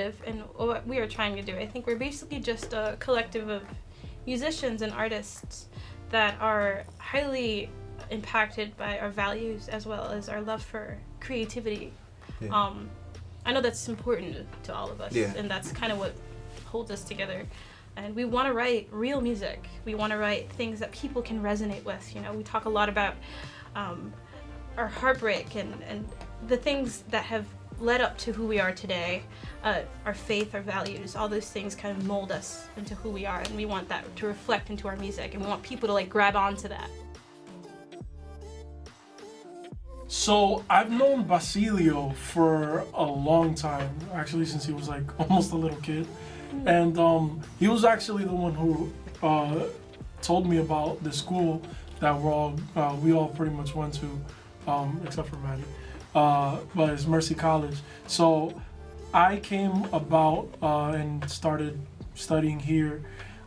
Additive and what we are trying to do. I think we're basically just a collective of musicians and artists that are highly impacted by our values as well as our love for creativity. Yeah. I know that's important to all of us, and that's kind of what holds us together. And we want to write real music. We want to write things that people can resonate with. You know, we talk a lot about our heartbreak and the things that have led up to who we are today, our faith, our values, all those things kind of mold us into who we are, and we want that to reflect into our music, and we want people to like grab onto that. So I've known Basilio for a long time, actually since he was like almost a little kid. And he was actually the one who told me about the school that we all pretty much went to, except for Maddie, but it's Mercy College. So I came about and started studying here.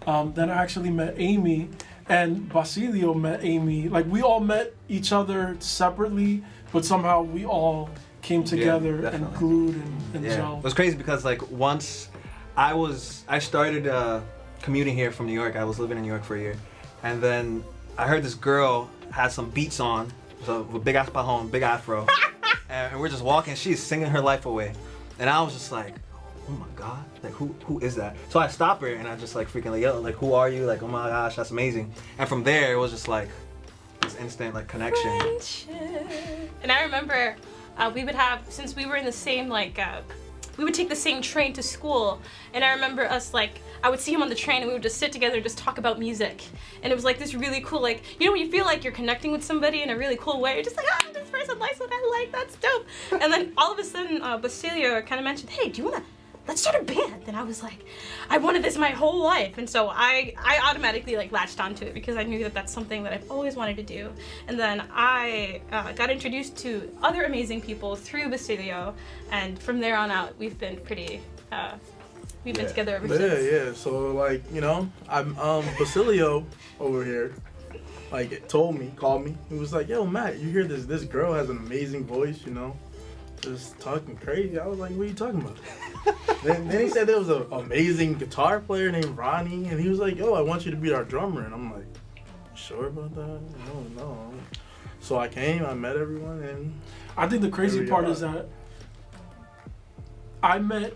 Then I actually met Amy, and Basilio met Amy. Like, we all met each other separately, but somehow we all came together and glued and gelled. It was crazy because like once I started commuting here from New York. I was living in New York for a year, and then I heard this girl had some beats on, so with big ass pajon, big afro, and we're just walking. She's singing her life away, and I was just like, oh my god, like who is that? So I stopped her and I just like freaking like, yo, like who are you? Like, oh my gosh, that's amazing. And from there it was just like this instant like connection. Friendship. And I remember we would have, since we were in the same like we would take the same train to school, and I remember us like, I would see him on the train and we would just sit together and just talk about music. And it was like this really cool, like, you know when you feel like you're connecting with somebody in a really cool way, you're just like, ah, this person likes what I like, that's dope. And then all of a sudden Basilio kind of mentioned, hey, do you wanna, let's start a band. And I was like, I wanted this my whole life. And so I automatically like latched onto it because I knew that that's something that I've always wanted to do. And then I got introduced to other amazing people through Basilio, and from there on out we've been pretty we've been together ever since. Yeah. So like, you know, I'm Basilio over here like called me. He was like, yo Matt, you hear this girl has an amazing voice, you know, just talking crazy. I was like, what are you talking about? then he said there was an amazing guitar player named Ronnie, and he was like, yo, I want you to be our drummer. And I'm like, sure about that? No. So I came, I met everyone, and I think the crazy part is that I met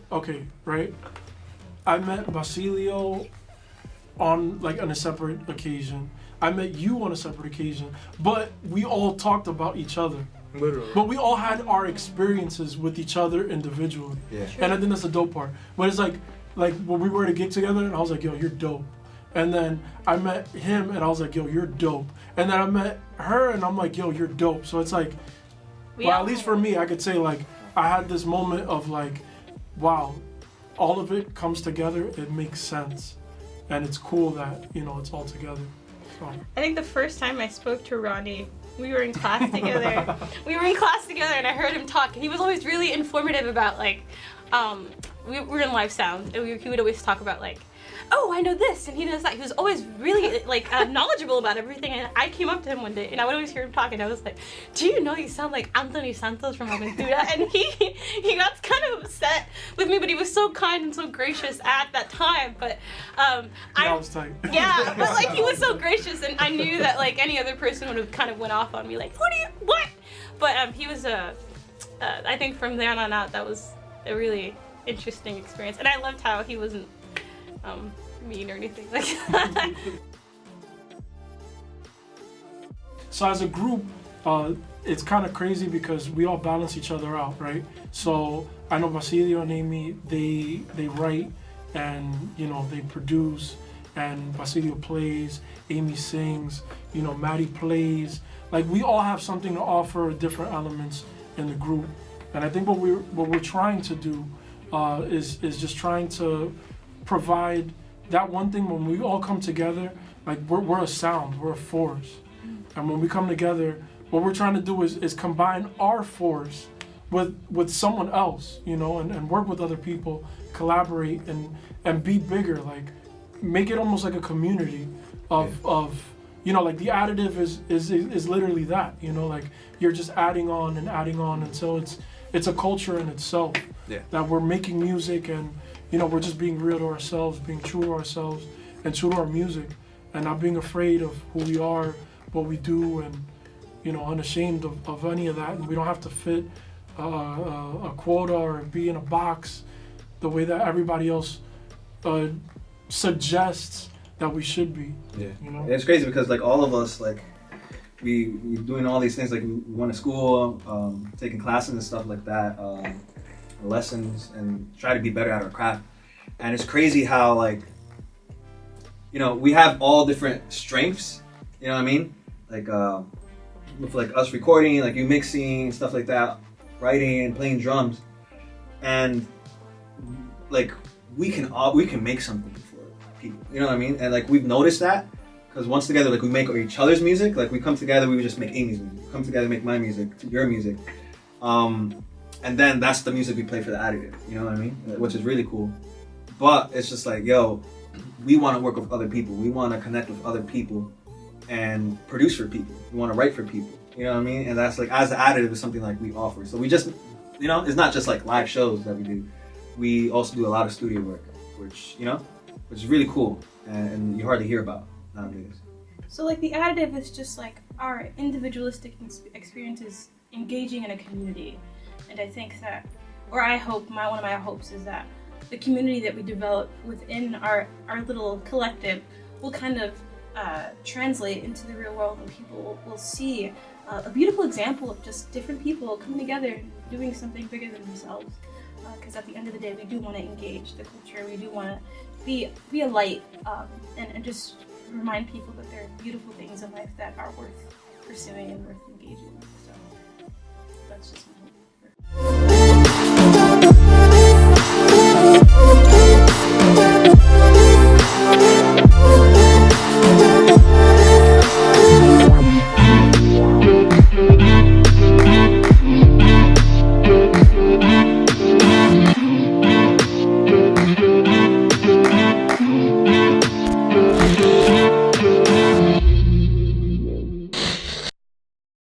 Basilio on a separate occasion. I met you on a separate occasion, but we all talked about each other. Literally. But we all had our experiences with each other individually. Yeah. And I think that's the dope part. But it's like when we were at a gig together and I was like, yo, you're dope. And then I met him and I was like, yo, you're dope. And then I met her and I'm like, yo, you're dope. So it's like, well, at least for me, I could say like, I had this moment of like, wow, all of it comes together, it makes sense. And it's cool that, you know, it's all together. So. I think the first time I spoke to Ronnie, we were in class together. And I heard him talk, and he was always really informative about like, we were in live sound, and he would always talk about like, oh, I know this, and he knows that. He was always really like knowledgeable about everything. And I came up to him one day, and I would always hear him talk, and I was like, do you know you sound like Anthony Santos from Aventura? And he got kind of upset with me, but he was so kind and so gracious at that time. But I was tight. Yeah, but like he was so gracious, and I knew that like any other person would have kind of went off on me, like, what? But he was I think from there on out, that was a really interesting experience, and I loved how he wasn't mean or anything like that. So as a group, it's kind of crazy because we all balance each other out, right? So I know Basilio and Amy, they write and, you know, they produce, and Basilio plays, Amy sings, you know, Maddie plays. Like, we all have something to offer, different elements in the group. And I think what we're trying to do is just trying to provide that one thing. When we all come together, like we're a sound, we're a force. And when we come together, what we're trying to do is combine our force with someone else, you know, and work with other people, collaborate and be bigger, like make it almost like a community of you know, like the Additive is literally that, you know, like you're just adding on until it's a culture in itself. Yeah. That we're making music and, you know, we're just being real to ourselves, being true to ourselves and true to our music, and not being afraid of who we are, what we do, and, you know, unashamed of any of that. And we don't have to fit a quota or be in a box the way that everybody else suggests that we should be. Yeah. You know? It's crazy because like all of us, like we doing all these things, like we went to school, taking classes and stuff like that, lessons, and try to be better at our craft. And it's crazy how, like, you know, we have all different strengths, you know what I mean? Like with like us recording, like you mixing, stuff like that, writing and playing drums, and like we can make something for people, you know what I mean? And like we've noticed that because once together, like we make each other's music, like we come together, we would just make Amy's music, come together, make my music, your music, and then that's the music we play for the Additive, you know what I mean? Which is really cool. But it's just like, yo, we want to work with other people, we want to connect with other people and produce for people, we want to write for people, you know what I mean? And that's like, as the Additive is something like we offer. So we just, you know, it's not just like live shows that we do. We also do a lot of studio work, which, you know, which is really cool and you hardly hear about nowadays. So like the Additive is just like our individualistic experiences engaging in a community. And I think that, or I hope, one of my hopes is that the community that we develop within our little collective will kind of translate into the real world, and people will see a beautiful example of just different people coming together and doing something bigger than themselves. Because at the end of the day, we do want to engage the culture. We do want to be a light and just remind people that there are beautiful things in life that are worth pursuing and worth engaging with. So that's just